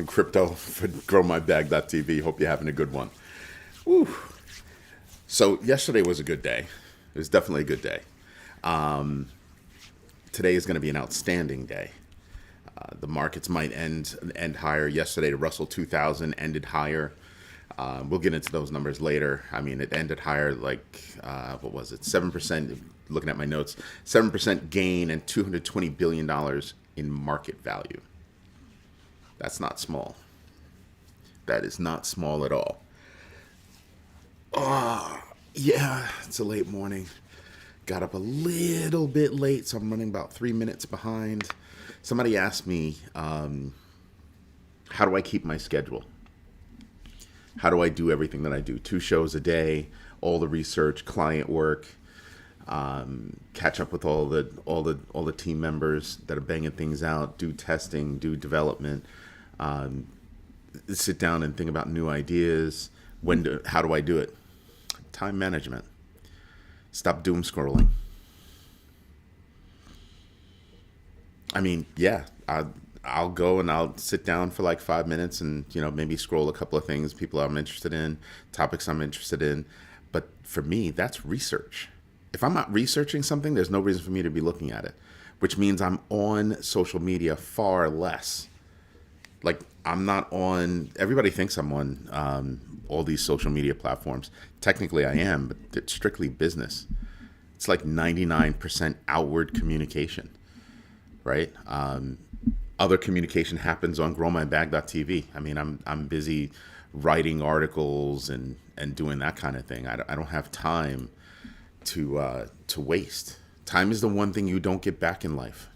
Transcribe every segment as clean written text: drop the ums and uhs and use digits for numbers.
talking crypto for growmybag.tv. Hope you're having a good one. Woo. So yesterday was a good day. It was definitely a good day. Today is going to be an outstanding day. The markets might end higher. Yesterday, the Russell 2000 ended higher. We'll get into those numbers later. I mean, it ended higher like, what was it, 7%, looking at my notes, 7% gain and $220 billion in market value. That's not small. That is not small at all. Oh, yeah, it's a late morning. Got up a little bit late, so I'm running about 3 minutes behind. Somebody asked me, how do I keep my schedule? How do I do everything that I do? 2 shows a day, all the research, client work, catch up with all the team members that are banging things out, do testing, do development, sit down and think about new ideas. How do I do it? Time management. Stop doom scrolling. I mean, yeah, I'll go and I'll sit down for like 5 minutes and, maybe scroll a couple of things people I'm interested in, topics I'm interested in. But for me, that's research. If I'm not researching something, there's no reason for me to be looking at it, which means I'm on social media far less. Like, I'm not on, everybody thinks I'm on all these social media platforms. Technically I am, but it's strictly business. It's like 99% outward communication, right? Other communication happens on growmybag.tv. I mean, I'm busy writing articles and doing that kind of thing. I don't have time to waste. Time is the one thing you don't get back in life.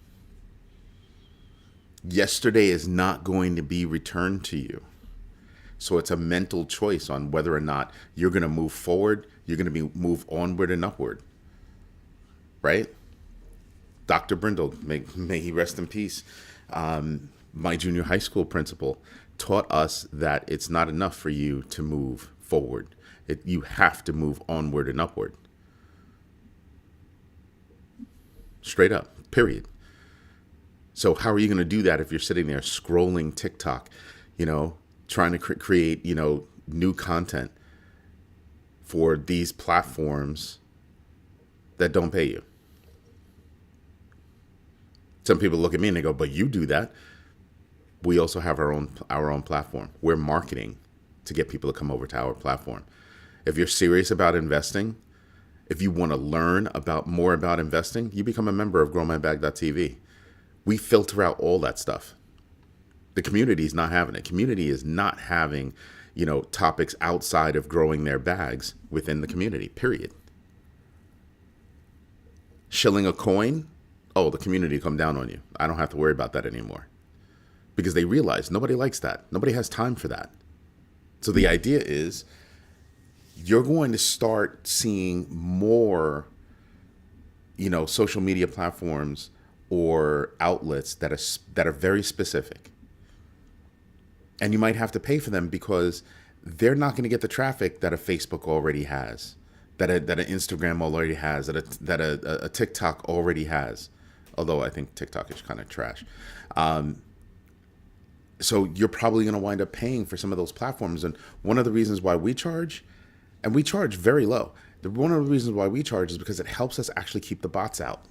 Yesterday is not going to be returned to you. So it's a mental choice on whether or not you're going to move forward, you're going to move onward and upward, right? Dr. Brindle, may he rest in peace, my junior high school principal, taught us that it's not enough for you to move forward. You have to move onward and upward. Straight up, period. So how are you going to do that if you're sitting there scrolling TikTok, trying to create, new content for these platforms that don't pay you? Some people look at me and they go, but you do that. We also have our own platform. We're marketing to get people to come over to our platform. If you're serious about investing, if you want to learn more about investing, you become a member of growmybag.tv. We filter out all that stuff. The community is not having it. Community is not having, topics outside of growing their bags within the community, period. Shilling a coin, the community come down on you. I don't have to worry about that anymore. Because they realize nobody likes that. Nobody has time for that. So the idea is you're going to start seeing more, social media platforms or outlets that are very specific. And you might have to pay for them because they're not going to get the traffic that a Facebook already has, that an Instagram already has, that a TikTok already has. Although I think TikTok is kind of trash. So you're probably going to wind up paying for some of those platforms. And one of the reasons why we charge, and we charge very low, one of the reasons why we charge is because it helps us actually keep the bots out.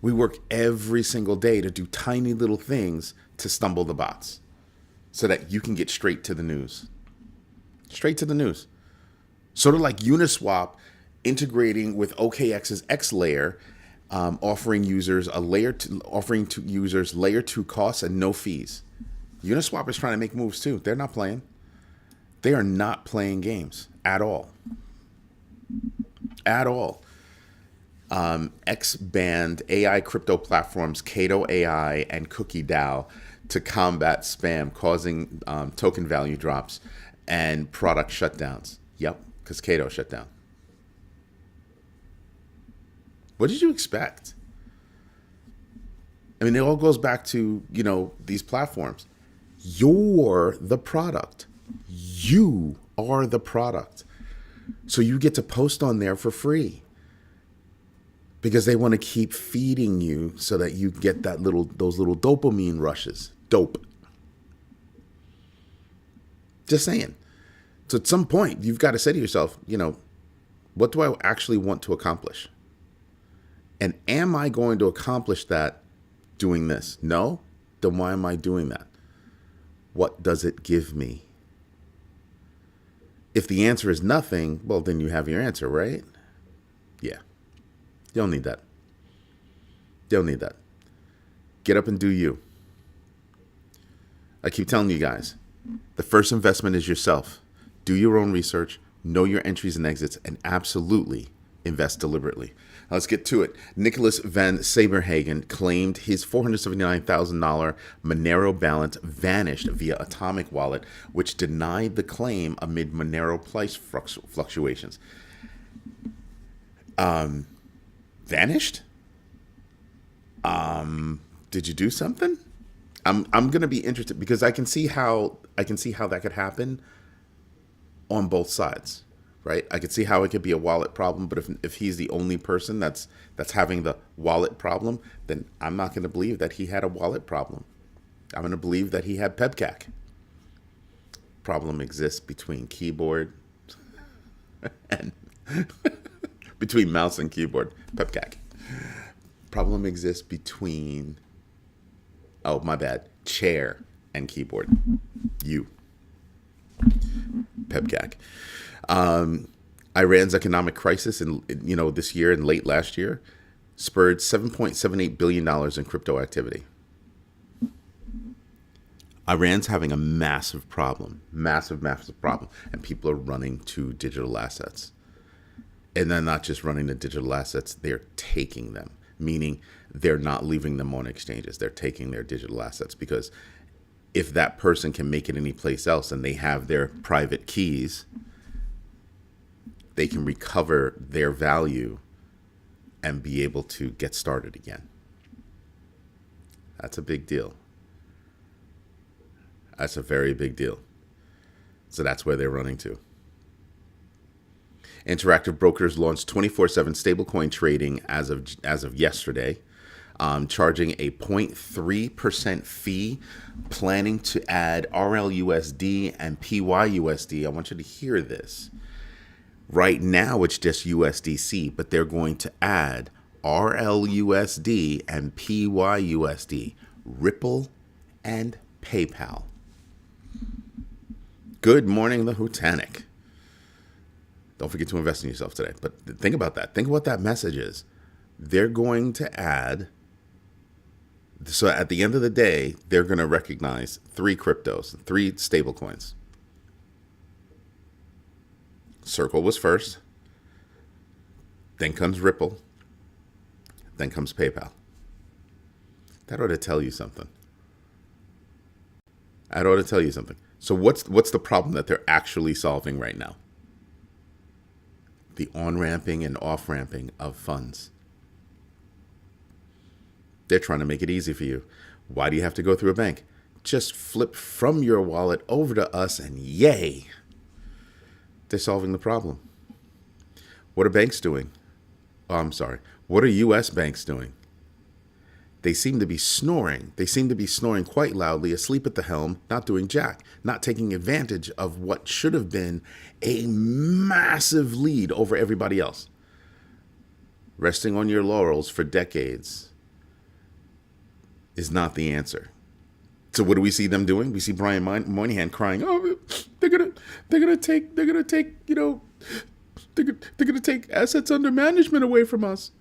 We work every single day to do tiny little things to stumble the bots so that you can get straight to the news. Straight to the news. Sort of like Uniswap integrating with OKX's X layer, offering users layer 2 costs and no fees. Uniswap is trying to make moves too. They're not playing. They are not playing games at all. At all. X banned AI crypto platforms Kato AI and Cookie DAO to combat spam, causing token value drops and product shutdowns. Yep, because Kato shut down. What did you expect? I mean, it all goes back to, these platforms. You're the product. You are the product. So you get to post on there for free. Because they want to keep feeding you so that you get those little dopamine rushes. Just saying. So at some point, you've got to say to yourself, what do I actually want to accomplish? And am I going to accomplish that doing this? No? Then why am I doing that? What does it give me? If the answer is nothing, well, then you have your answer, right? Yeah. You don't need that. You don't need that. Get up and do you. I keep telling you guys, the first investment is yourself. Do your own research, know your entries and exits, and absolutely invest deliberately. Now let's get to it. Nicholas Van Saberhagen claimed his $479,000 Monero balance vanished via Atomic Wallet, which denied the claim amid Monero price fluctuations. Vanished? Did you do something? I'm going to be interested because I can see how that could happen on both sides, right? I could see how it could be a wallet problem, but if he's the only person that's having the wallet problem, then I'm not going to believe that he had a wallet problem. I'm going to believe that he had PEBCAC. Problem exists between keyboard and between mouse and keyboard. PEBCAC. Problem exists between, oh, my bad, chair and keyboard. You. PEBCAC. Iran's economic crisis this year and late last year spurred $7.78 billion in crypto activity. Iran's having a massive problem, massive problem, and people are running to digital assets. And they're not just running to digital assets, they're taking them, meaning they're not leaving them on exchanges. They're taking their digital assets because if that person can make it anyplace else and they have their private keys, they can recover their value and be able to get started again. That's a big deal. That's a very big deal. So that's where they're running to. Interactive Brokers launched 24/7 stablecoin trading as of yesterday, charging a 0.3% fee, planning to add RLUSD and PYUSD. I want you to hear this. Right now, it's just USDC, but they're going to add RLUSD and PYUSD, Ripple and PayPal. Good morning, the Hootanic. Don't forget to invest in yourself today. But think about that. Think what that message is. They're going to add. So at the end of the day, they're going to recognize 3 cryptos, 3 stablecoins. Circle was first. Then comes Ripple. Then comes PayPal. That ought to tell you something. That ought to tell you something. So what's the problem that they're actually solving right now? The on-ramping and off-ramping of funds. They're trying to make it easy for you. Why do you have to go through a bank? Just flip from your wallet over to us and yay, they're solving the problem. What are banks doing? Oh, I'm sorry. What are U.S. banks doing? They seem to be snoring. They seem to be snoring quite loudly, asleep at the helm, not doing jack, not taking advantage of what should have been a massive lead over everybody else. Resting on your laurels for decades is not the answer. So what do we see them doing? We see Brian Moynihan crying, "Oh, they're gonna take assets under management away from us."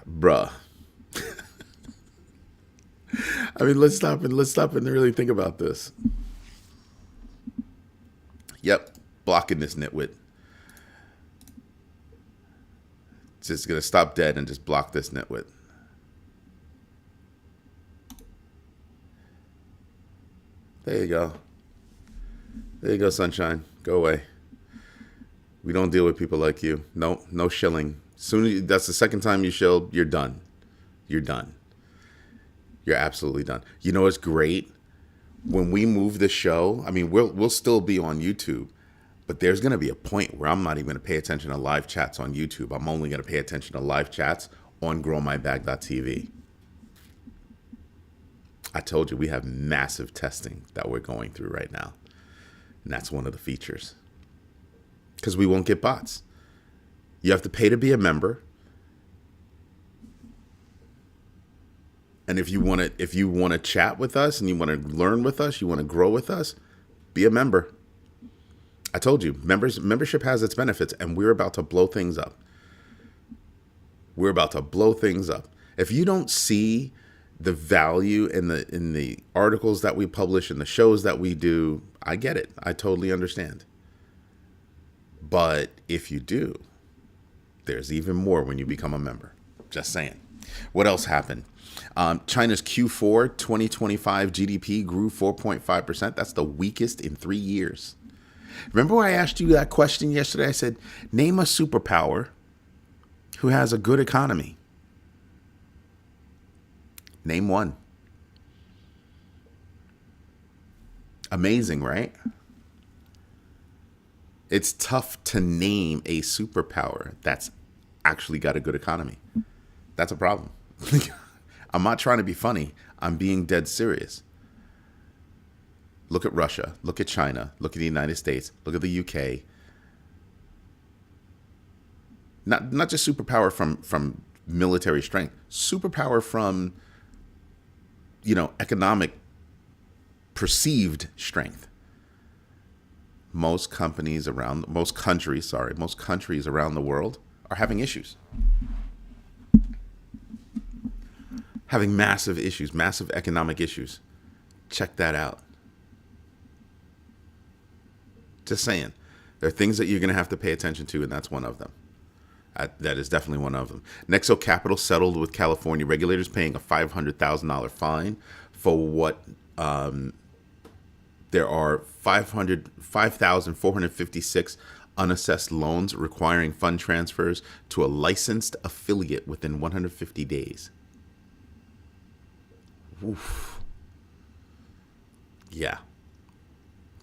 Bruh. I mean, let's stop and really think about this. Yep, blocking this nitwit. Just gonna stop dead and just block this nitwit. There you go. There you go, sunshine. Go away. We don't deal with people like you. No shilling. That's the second time you shilled, you're done. You're done. You're absolutely done. You know what's great? When we move the show, I mean, we'll still be on YouTube, but there's going to be a point where I'm not even going to pay attention to live chats on YouTube. I'm only going to pay attention to live chats on growmybag.tv. I told you we have massive testing that we're going through right now. And that's one of the features. Because we won't get bots. You have to pay to be a member. And if you want to chat with us and you want to learn with us, you want to grow with us, be a member. I told you, membership has its benefits, and we're about to blow things up. We're about to blow things up. If you don't see the value in the articles that we publish and the shows that we do, I get it. I totally understand. But if you do, there's even more when you become a member. Just saying. What else happened? China's Q4 2025 GDP grew 4.5%. That's the weakest in 3 years. Remember when I asked you that question yesterday? I said, name a superpower who has a good economy. Name one. Amazing, right? It's tough to name a superpower that's actually got a good economy. That's a problem. I'm not trying to be funny. I'm being dead serious. Look at Russia. Look at China. Look at the United States. Look at the UK. Not just superpower from military strength. Superpower from, economic perceived strength. Most countries around the world are having issues. Having massive issues, massive economic issues. Check that out. Just saying. There are things that you're going to have to pay attention to, and that's one of them. That is definitely one of them. Nexo Capital settled with California regulators paying a $500,000 fine for what there are 5,456 unassessed loans requiring fund transfers to a licensed affiliate within 150 days. Oof. Yeah.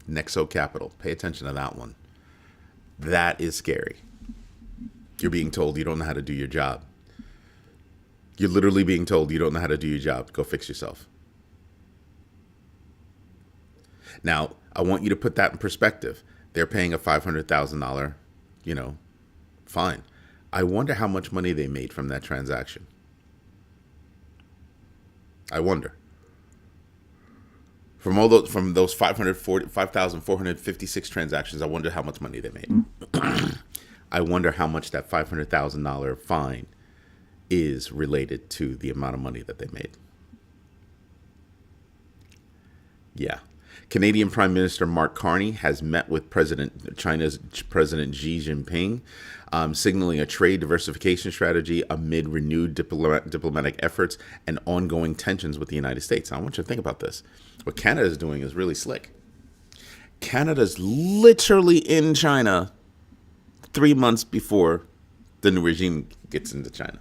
Nexo Capital. Pay attention to that one. That is scary. You're being told you don't know how to do your job. You're literally being told you don't know how to do your job. Go fix yourself. Now, I want you to put that in perspective. They're paying a $500,000, fine. I wonder how much money they made from that transaction. I wonder. From those 5,456 transactions, I wonder how much money they made. I wonder how much that $500,000 fine is related to the amount of money that they made. Yeah. Canadian Prime Minister Mark Carney has met with China's President Xi Jinping, signaling a trade diversification strategy amid renewed diplomatic efforts and ongoing tensions with the United States. I want you to think about this. What Canada is doing is really slick. Canada's literally in China 3 months before the new regime gets into China.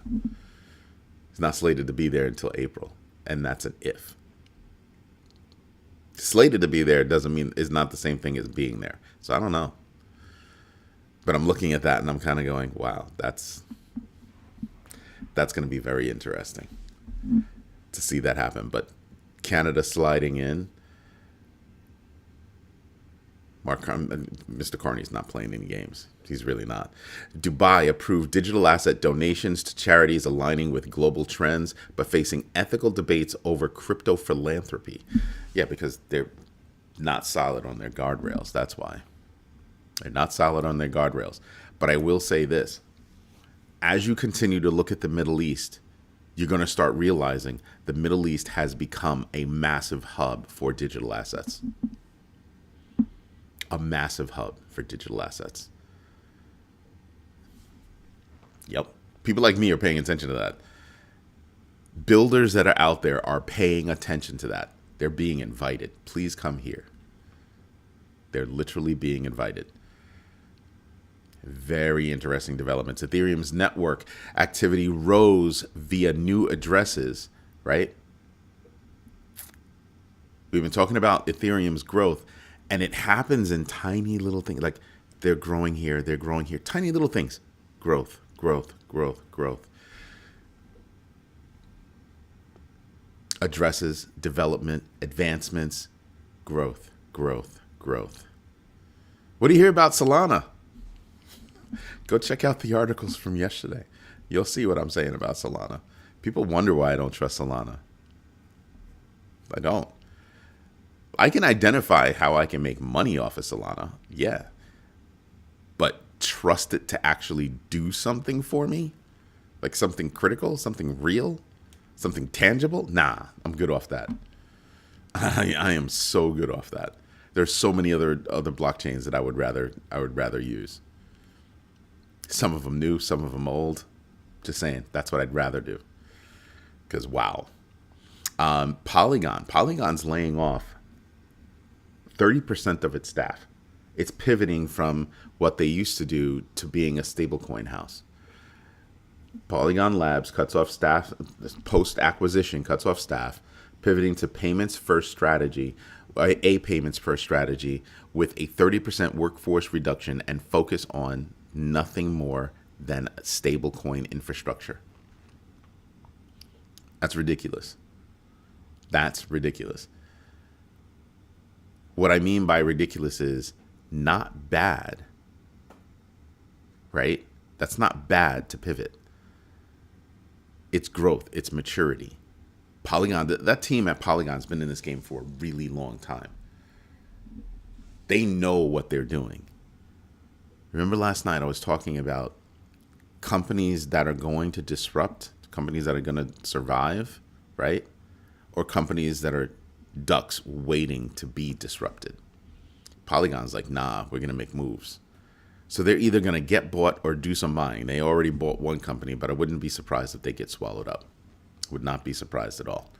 It's not slated to be there until April, and that's an if. Slated to be there doesn't mean is not the same thing as being there. So I don't know. But I'm looking at that and I'm kind of going, wow, that's going to be very interesting to see that happen. But Canada sliding in. Mr. Carney's not playing any games. He's really not. Dubai approved digital asset donations to charities aligning with global trends, but facing ethical debates over crypto philanthropy. Yeah, because they're not solid on their guardrails. That's why. They're not solid on their guardrails. But I will say this. As you continue to look at the Middle East, you're going to start realizing the Middle East has become a massive hub for digital assets. A massive hub for digital assets. Yep. People like me are paying attention to that. Builders that are out there are paying attention to that. They're being invited. Please come here. They're literally being invited. Very interesting developments. Ethereum's network activity rose via new addresses, right? We've been talking about Ethereum's growth. And it happens in tiny little things. Like they're growing here, they're growing here. Tiny little things. Growth, growth, growth, growth. addresses development, advancements, growth, growth, growth. What do you hear about Solana? Go check out the articles from yesterday. You'll see what I'm saying about Solana. People wonder why I don't trust Solana. I don't. I can identify how I can make money off of Solana. Yeah. But trust it to actually do something for me? Like something critical, something real, something tangible? Nah, I'm good off that. I am so good off that. There's so many other blockchains that I would rather use. Some of them new, some of them old. Just saying, that's what I'd rather do. Because wow. Polygon's laying off 30% of its staff. It's pivoting from what they used to do to being a stablecoin house. Polygon Labs cuts off staff, post-acquisition cuts off staff, pivoting to payments first strategy, a payments first strategy with a 30% workforce reduction and focus on nothing more than stablecoin infrastructure. That's ridiculous. That's ridiculous. What I mean by ridiculous is not bad, right? That's not bad to pivot. It's growth. It's maturity. Polygon, that team at Polygon's been in this game for a really long time. They know what they're doing. Remember last night I was talking about companies that are going to disrupt, companies that are going to survive, right? Or companies that are ducks waiting to be disrupted. Polygon's like, nah, we're going to make moves. So they're either going to get bought or do some buying. They already bought one company, but I wouldn't be surprised if they get swallowed up. Would not be surprised at all.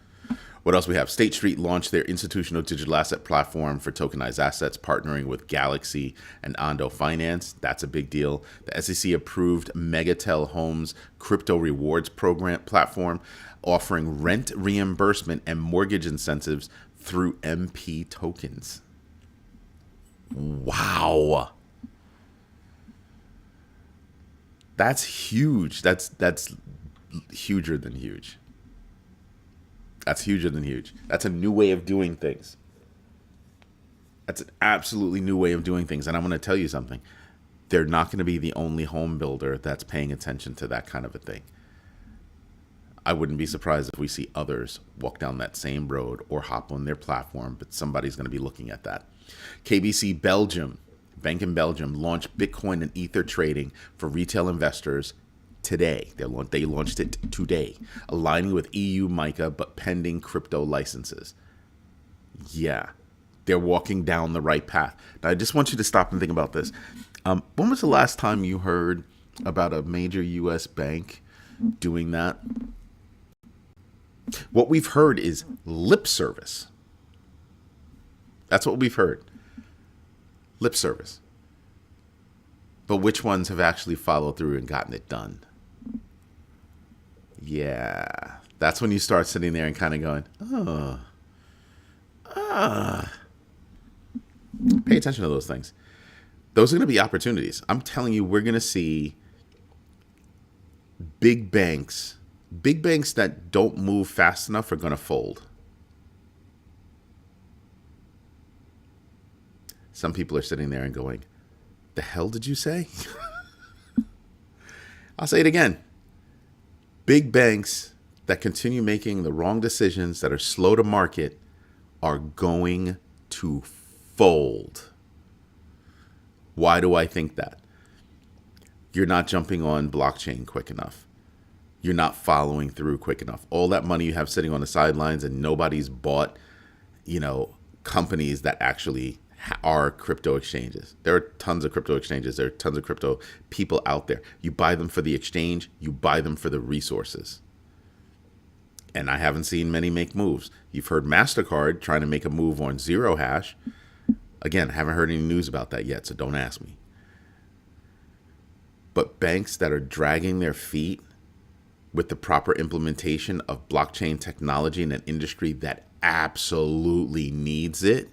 What else we have? State Street launched their institutional digital asset platform for tokenized assets, partnering with Galaxy and Ondo Finance. That's a big deal. The SEC approved Megatel Homes crypto rewards program platform, offering rent reimbursement and mortgage incentives through MP tokens. Wow. That's huge. That's huger than huge. That's huger than huge. That's a new way of doing things. That's an absolutely new way of doing things. And I'm going to tell you something. They're not going to be the only home builder that's paying attention to that kind of a thing. I wouldn't be surprised if we see others walk down that same road or hop on their platform, but somebody's going to be looking at that. KBC Belgium, Bank in Belgium, launched Bitcoin and Ether trading for retail investors today. They launched it today, aligning with EU MiCA, but pending crypto licenses. Yeah, they're walking down the right path. Now, I just want you to stop and think about this. When was the last time you heard about a major U.S. bank doing that? What we've heard is lip service. That's what we've heard. Lip service. But which ones have actually followed through and gotten it done? Yeah. That's when you start sitting there and kind of going, pay attention to those things. Those are going to be opportunities. I'm telling you, we're going to see big banks that don't move fast enough are going to fold. Some people are sitting there and going, the hell did you say? I'll say it again. Big banks that continue making the wrong decisions, that are slow to market, are going to fold. Why do I think that? You're not jumping on blockchain quick enough. You're not following through quick enough. All that money you have sitting on the sidelines and nobody's bought, companies that actually are crypto exchanges. There are tons of crypto exchanges. There are tons of crypto people out there. You buy them for the exchange. You buy them for the resources. And I haven't seen many make moves. You've heard MasterCard trying to make a move on Zero Hash. Again, haven't heard any news about that yet, so don't ask me. But banks that are dragging their feet with the proper implementation of blockchain technology in an industry that absolutely needs it,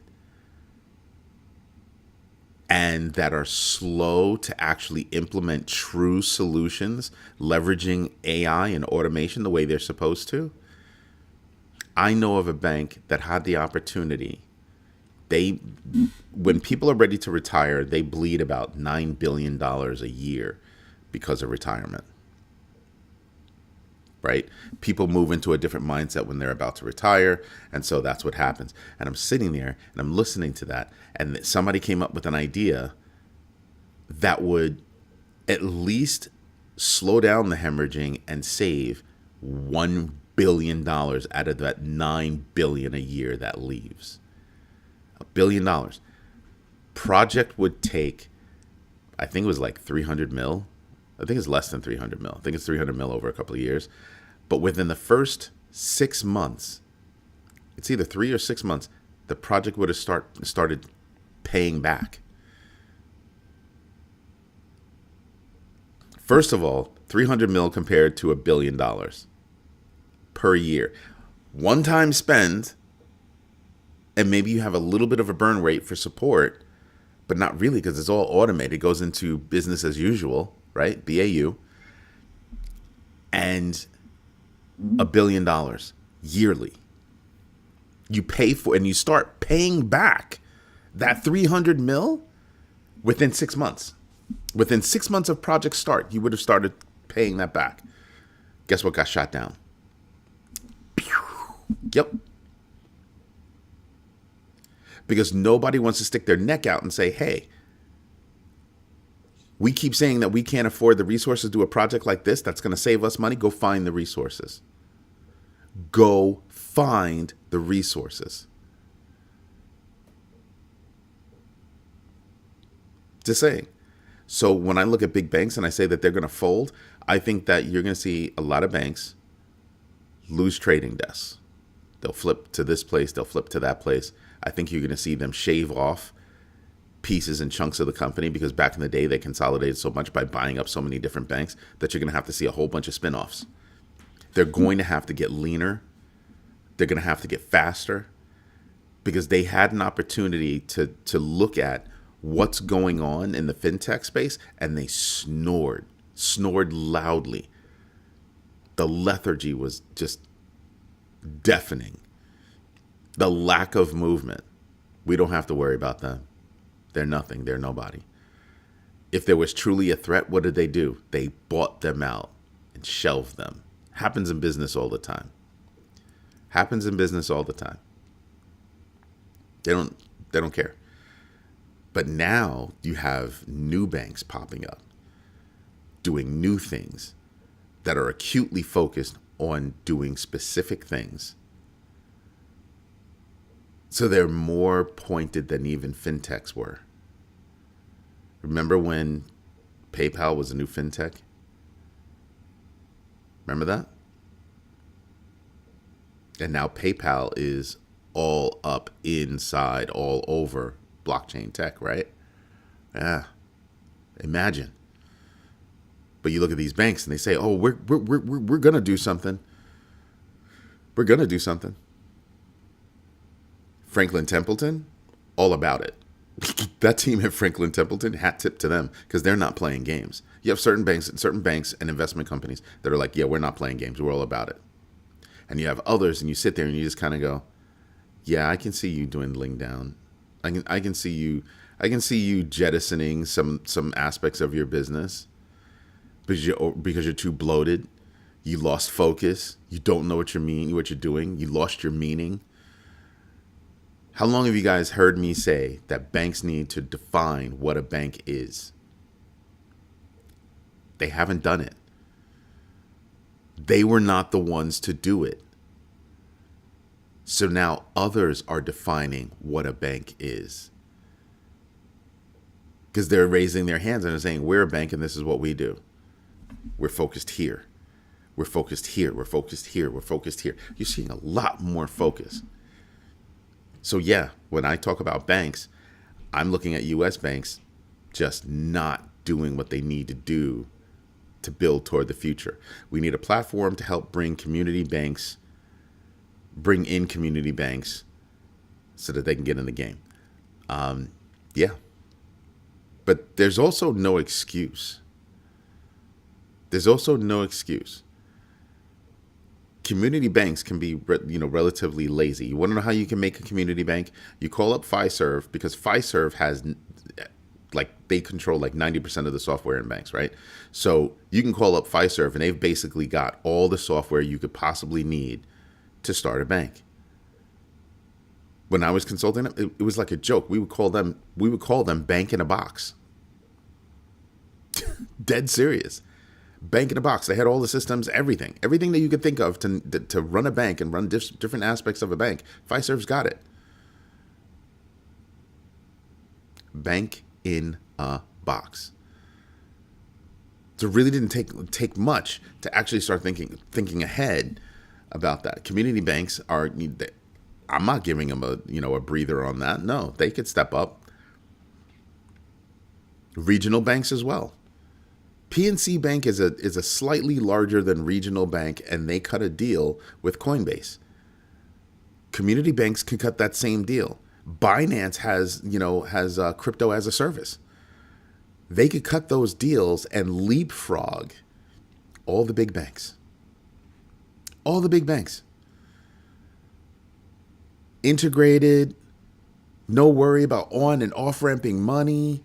and that are slow to actually implement true solutions, leveraging AI and automation the way they're supposed to, I know of a bank that had the opportunity. They, when people are ready to retire, they bleed about $9 billion a year because of retirement. Right? People move into a different mindset when they're about to retire, and so that's what happens. And I'm sitting there and I'm listening to that, and somebody came up with an idea that would at least slow down the hemorrhaging and save $1 billion out of that $9 billion a year that leaves. $1 billion. Project would take, I think it was like 300 mil. I think it's less than 300 mil. I think it's 300 mil over a couple of years. But within the first 6 months, it's either 3 or 6 months, the project would have started paying back. First of all, 300 mil compared to $1 billion per year. One time spend, and maybe you have a little bit of a burn rate for support, but not really, because it's all automated. It goes into business as usual, right? BAU. And $1 billion yearly. You pay for, and you start paying back that 300 mil within 6 months. Within 6 months of project start, you would have started paying that back. Guess what got shot down? Yep. Because nobody wants to stick their neck out and say, hey, we keep saying that we can't afford the resources to do a project like this that's going to save us money. Go find the resources. Go find the resources. Just saying. So when I look at big banks and I say that they're going to fold, I think that you're going to see a lot of banks lose trading desks. They'll flip to this place. They'll flip to that place. I think you're going to see them shave off pieces and chunks of the company, because back in the day, they consolidated so much by buying up so many different banks that you're going to have to see a whole bunch of spinoffs. They're going to have to get leaner. They're going to have to get faster, because they had an opportunity to look at what's going on in the fintech space, and they snored loudly. The lethargy was just deafening. The lack of movement. We don't have to worry about them. They're nothing. They're nobody. If there was truly a threat, what did they do? They bought them out and shelved them. Happens in business all the time. Happens in business all the time. They don't care. But now you have new banks popping up, doing new things that are acutely focused on doing specific things. So they're more pointed than even fintechs were. Remember when PayPal was a new fintech? Remember that? And now PayPal is all up inside, all over blockchain tech, right? Yeah. Imagine. But you look at these banks and they say, "Oh, we're gonna do something. We're gonna do something." Franklin Templeton, all about it. That team at Franklin Templeton, hat tip to them, because they're not playing games. You have certain banks and investment companies that are like, "Yeah, we're not playing games. We're all about it." And you have others, and you sit there and you just kind of go, "Yeah, I can see you dwindling down. I can see you jettisoning some aspects of your business because you're too bloated. You lost focus. You don't know what you're doing. You lost your meaning." How long have you guys heard me say that banks need to define what a bank is? They haven't done it. They were not the ones to do it. So now others are defining what a bank is. Because they're raising their hands and they're saying, we're a bank and this is what we do. We're focused here. We're focused here. We're focused here. We're focused here. You're seeing a lot more focus. So yeah, when I talk about banks, I'm looking at U.S. banks just not doing what they need to do to build toward the future. We need a platform to help bring in community banks so that they can get in the game. Yeah. But there's also no excuse. community banks can be, relatively lazy. You want to know how you can make a community bank? You call up Fiserv, because Fiserv has, like, they control like 90% of the software in banks, right? So you can call up Fiserv and they've basically got all the software you could possibly need to start a bank. When I was consulting them, it was like a joke. We would call them bank in a box. Dead serious. Bank in a box. They had all the systems, everything that you could think of to run a bank and run different aspects of a bank. Fiserv's got it. Bank in a box. So it really didn't take much to actually start thinking ahead about that. Community banks are. I'm not giving them a breather on that. No, they could step up. Regional banks as well. PNC Bank is a slightly larger than regional bank, and they cut a deal with Coinbase. Community banks can cut that same deal. Binance has crypto as a service. They could cut those deals and leapfrog all the big banks. All the big banks. Integrated, no worry about on and off ramping money.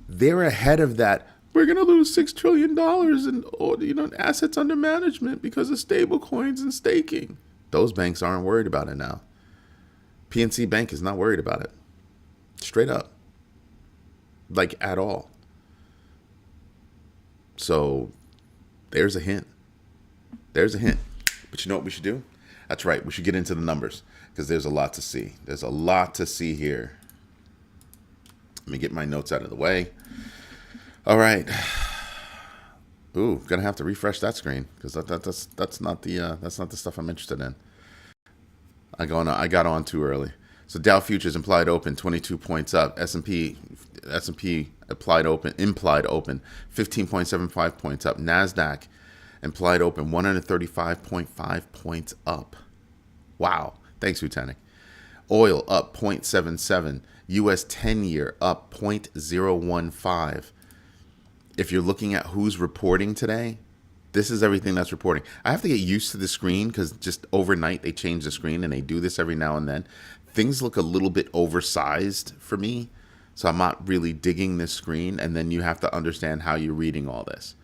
They're ahead of that. We're going to lose $6 trillion in assets under management because of stable coins and staking. Those banks aren't worried about it now. PNC Bank is not worried about it. Straight up. Like, at all. So there's a hint. There's a hint. But you know what we should do? That's right. We should get into the numbers because there's a lot to see. There's a lot to see here. Let me get my notes out of the way. All right. Ooh, gonna have to refresh that screen because that's not the stuff I'm interested in. I got on too early. So Dow futures implied open 22 points up. S&P implied open 15.75 points up. Nasdaq implied open 135.5 points up. Wow. Thanks, Lieutenant. Oil up 0.77. US 10-year up 0.015. If you're looking at who's reporting today, this is everything that's reporting. I have to get used to the screen because just overnight they change the screen, and they do this every now and then. Things look a little bit oversized for me, so I'm not really digging this screen. And then you have to understand how you're reading all this,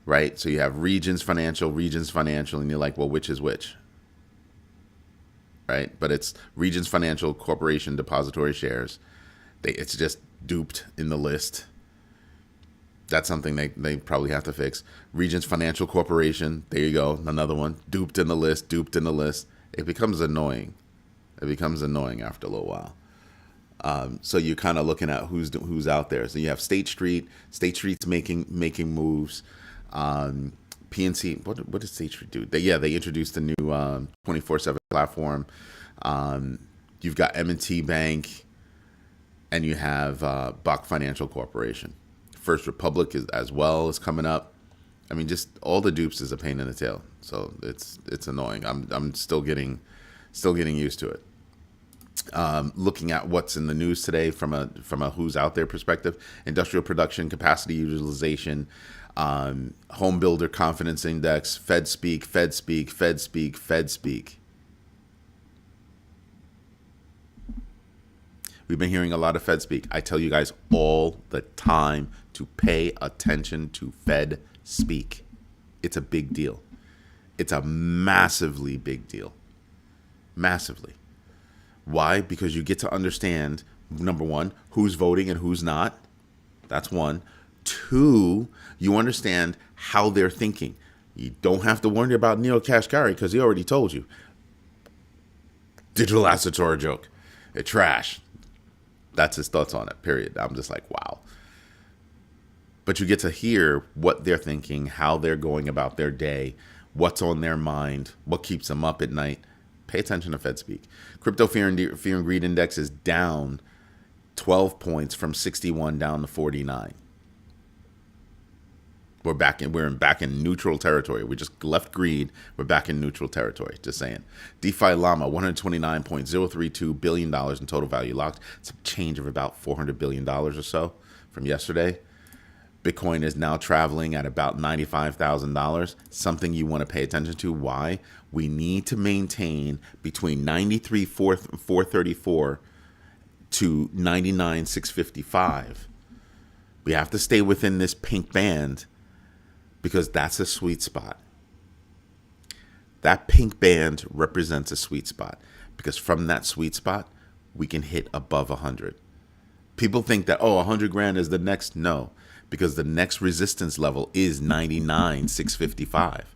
right? So you have Regions Financial, and you're like, well, which is which? Right? But it's Regions Financial Corporation Depository Shares. It's just duped in the list. That's something they probably have to fix. Regions Financial Corporation. There you go. Another one. Duped in the list. It becomes annoying. After a little while. So you're kind of looking at who's out there. So you have State Street. State Street's making moves. PNC. What did State Street do? They introduced the new 24/7 platform. You've got M&T Bank, and you have Buck Financial Corporation. First Republic as well is coming up. I mean, just all the dupes is a pain in the tail. So it's annoying. I'm still getting used to it. Looking at what's in the news today from a who's out there perspective: industrial production, capacity utilization, home builder confidence index, Fed speak. We've been hearing a lot of Fed speak. I tell you guys all the time to pay attention to Fed speak. It's a big deal. It's a massively big deal. Massively. Why? Because you get to understand, number one, who's voting and who's not. That's one. Two, you understand how they're thinking. You don't have to worry about Neil Kashkari because he already told you. Digital assets are a joke. They're trash. That's his thoughts on it, period. I'm just like, wow. But you get to hear what they're thinking, how they're going about their day, what's on their mind, what keeps them up at night. Pay attention to Fed speak. Crypto fear and greed index is down 12 points from 61 down to 49. We're back in neutral territory. We just left greed. We're back in neutral territory. Just saying. DeFi Llama, $129.032 billion in total value locked. It's a change of about $400 billion or so from yesterday. Bitcoin is now traveling at about $95,000. Something you want to pay attention to. Why? We need to maintain between 93,434 to 99,655. We have to stay within this pink band because that's a sweet spot. That pink band represents a sweet spot because from that sweet spot, we can hit above 100. People think that, 100 grand is the next. No, because the next resistance level is 99,655.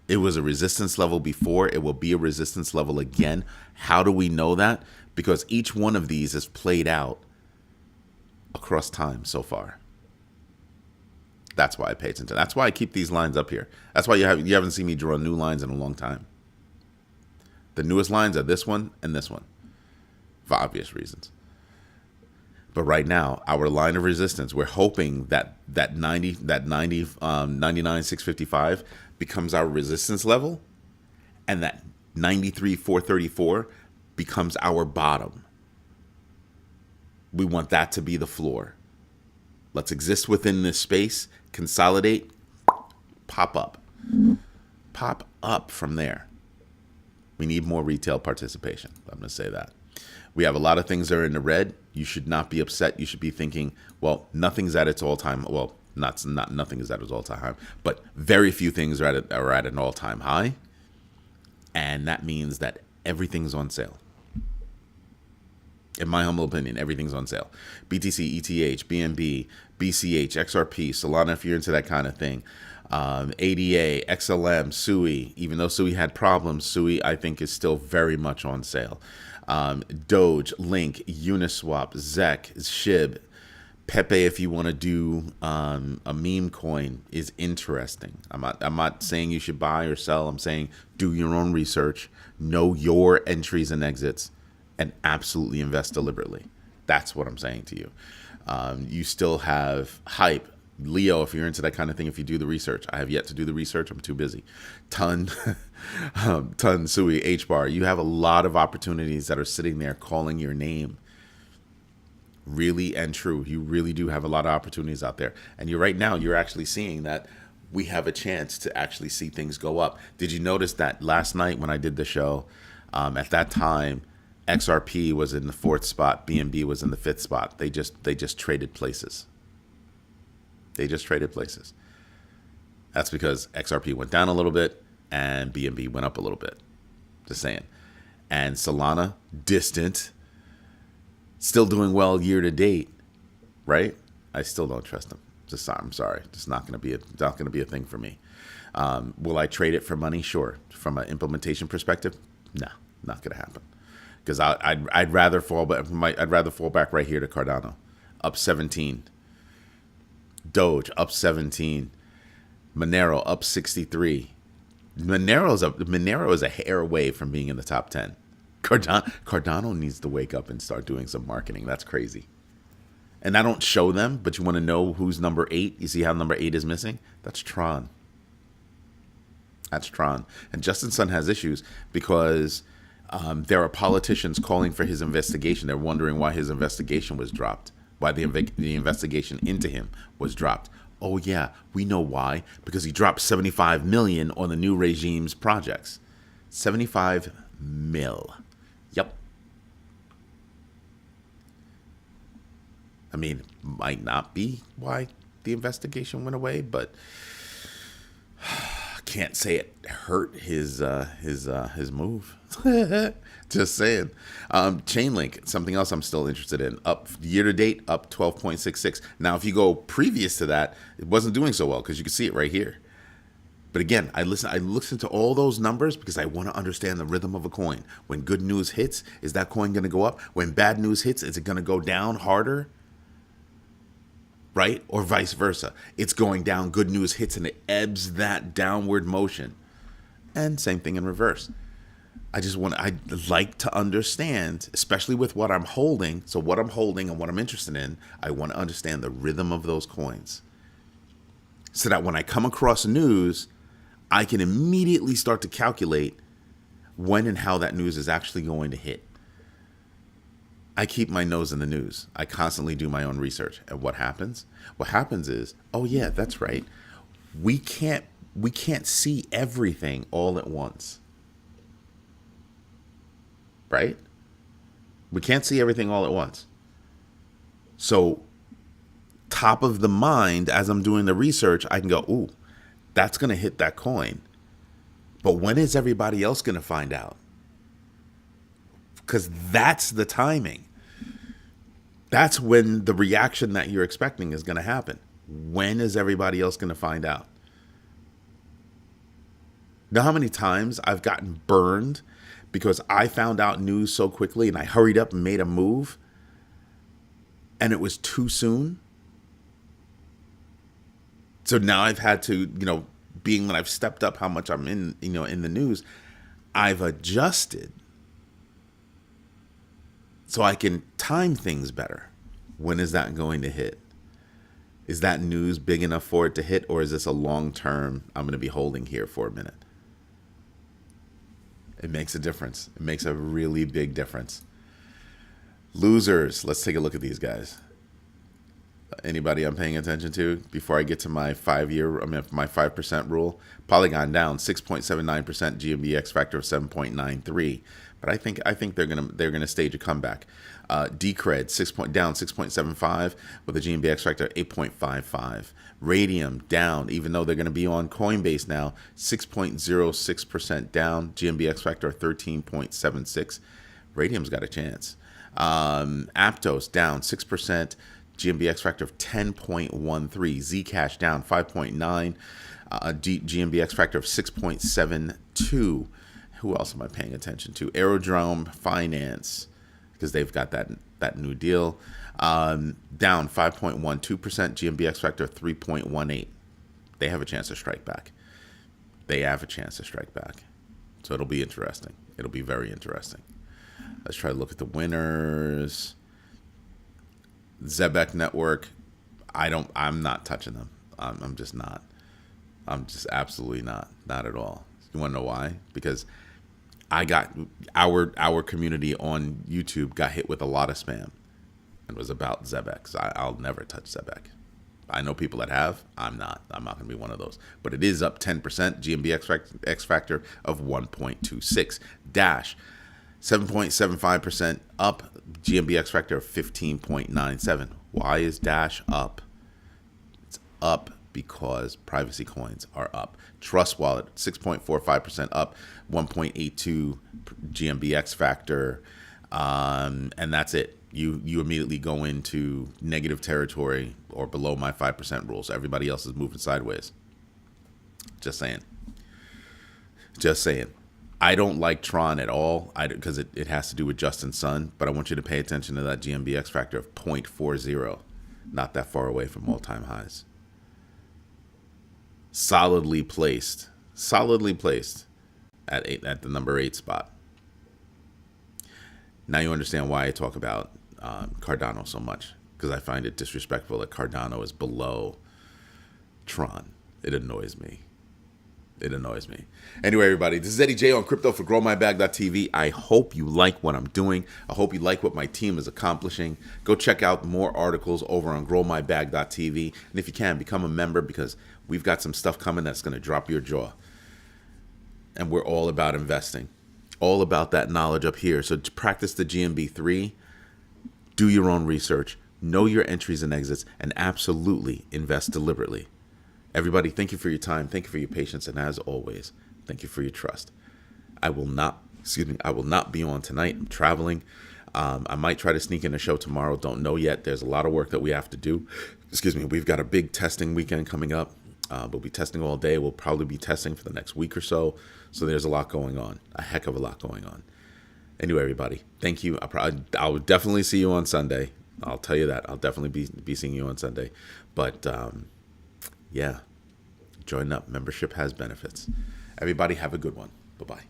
It was a resistance level before. It will be a resistance level again. How do we know that? Because each one of these is played out across time so far. That's why I pay attention. That's why I keep these lines up here. That's why you haven't seen me draw new lines in a long time. The newest lines are this one and this one, for obvious reasons. But right now, our line of resistance, we're hoping that 99,655 becomes our resistance level, and that 93,434 becomes our bottom. We want that to be the floor. Let's exist within this space, consolidate, pop up. Pop up from there. We need more retail participation. I'm going to say that. We have a lot of things that are in the red. You should not be upset. You should be thinking, well, nothing's at its all-time. Well, not nothing is at its all-time high, but very few things are at an all-time high, and that means that everything's on sale. In my humble opinion, everything's on sale. BTC, ETH, BNB, BCH, XRP, Solana, if you're into that kind of thing. ADA, XLM, SUI. Even though SUI had problems, SUI, I think, is still very much on sale. Doge, Link, Uniswap, ZEC, SHIB, Pepe, if you want to do a meme coin, is interesting. I'm not saying you should buy or sell. I'm saying do your own research, know your entries and exits, and absolutely invest deliberately. That's what I'm saying to you. You still have Hype, Leo, if you're into that kind of thing, if you do the research. I have yet to do the research. I'm too busy. Ton, Sui, H-Bar. You have a lot of opportunities that are sitting there calling your name. Really and true. You really do have a lot of opportunities out there. And right now, you're actually seeing that we have a chance to actually see things go up. Did you notice that last night when I did the show, at that time, XRP was in the 4th spot, BNB was in the 5th spot. They just traded places. They just traded places. That's because XRP went down a little bit and BNB went up a little bit. Just saying. And Solana, distant, still doing well year to date, right? I still don't trust them. I'm sorry. It's not going to be a thing for me. Will I trade it for money? Sure. From an implementation perspective, no, not going to happen. Because I'd rather fall back right here to Cardano, up 17. Doge up 17. Monero up 63. Monero is a hair away from being in the top 10. Cardano needs to wake up and start doing some marketing. That's crazy. And I don't show them, but you want to know who's number 8? You see how number 8 is missing? That's Tron. That's Tron. And Justin Sun has issues because there are politicians calling for his investigation. They're wondering why his investigation was dropped, why the investigation into him was dropped. Oh, yeah, we know why. Because he dropped $75 million on the new regime's projects. 75 mil. Yep. I mean, might not be why the investigation went away, but can't say it hurt his move. Just saying. Chainlink, something else I'm still interested in. Up year to date, up 12.66. Now, if you go previous to that, it wasn't doing so well because you can see it right here. But again, I listen to all those numbers because I want to understand the rhythm of a coin. When good news hits, is that coin going to go up? When bad news hits, is it going to go down harder? Right? Or vice versa. It's going down, good news hits, and it ebbs that downward motion. And same thing in reverse. I'd like to understand, especially with what I'm holding. So what I'm holding and what I'm interested in, I want to understand the rhythm of those coins. So that when I come across news, I can immediately start to calculate when and how that news is actually going to hit. I keep my nose in the news. I constantly do my own research. And what happens? What happens is, oh yeah, that's right. We can't see everything all at once. Right? We can't see everything all at once. So top of the mind as I'm doing the research, I can go, ooh, that's going to hit that coin. But when is everybody else going to find out? Because that's the timing. That's when the reaction that you're expecting is going to happen. When is everybody else going to find out? Know how many times I've gotten burned because I found out news so quickly and I hurried up and made a move and it was too soon? So now I've had to, being that I've stepped up how much I'm in the news, I've adjusted so I can time things better. When is that going to hit? Is that news big enough for it to hit, or is this a long term I'm going to be holding here for a minute? It makes a difference. It makes a really big difference. Losers. Let's take a look at these guys. Anybody I'm paying attention to before I get to my 5% rule? Polygon down 6.79%, GMB X factor of 7.93. But I think they're gonna stage a comeback. Decred down 6.75 with a GMB X factor of 8.55. Radium down, even though they're going to be on Coinbase now, 6.06% down. GMB X factor of 13.76. Radium's got a chance. Aptos down 6%. GMB X factor of 10.13. Zcash down 5.9. GMB X factor of 6.72. Who else am I paying attention to? Aerodrome Finance, because they've got that new deal. Down 5.12%. GMB X factor of 3.18. They have a chance to strike back. So it'll be interesting. It'll be very interesting. Let's try to look at the winners. Zebek Network, I'm not touching them. I'm just not. I'm just absolutely not at all. You want to know why? Because I got our community on YouTube got hit with a lot of spam. It was about Zebek. I'll never touch Zebek. I know people that have. I'm not going to be one of those. But it is up 10%. GMB X factor of 1.26. Dash 7.75% up. GMB X factor of 15.97. Why is Dash up? It's up because privacy coins are up. Trust Wallet 6.45% up, 1.82 GMB X factor, and that's it. You immediately go into negative territory or below my 5% rule. So everybody else is moving sideways. Just saying. I don't like Tron at all because it has to do with Justin Sun, but I want you to pay attention to that GMB X factor of 0.40, not that far away from all-time highs. Solidly placed at the number 8 spot. Now you understand why I talk about Cardano so much, because I find it disrespectful that Cardano is below Tron. It annoys me. Anyway, everybody, this is Eddie J on crypto for growmybag.tv. I hope you like what I'm doing. I hope you like what my team is accomplishing. Go check out more articles over on growmybag.tv. And if you can, become a member, because we've got some stuff coming that's going to drop your jaw. And we're all about investing. All about that knowledge up here. So practice the GMB3. Do your own research. Know your entries and exits. And absolutely invest deliberately. Everybody, thank you for your time. Thank you for your patience. And as always, thank you for your trust. I will not be on tonight. I'm traveling. I might try to sneak in a show tomorrow. Don't know yet. There's a lot of work that we have to do. We've got a big testing weekend coming up. We'll be testing all day. We'll probably be testing for the next week or so. So there's a lot going on. A heck of a lot going on. Anyway, everybody, thank you. I'll definitely see you on Sunday. I'll tell you that. I'll definitely be seeing you on Sunday. But yeah, join up. Membership has benefits. Everybody have a good one. Bye-bye.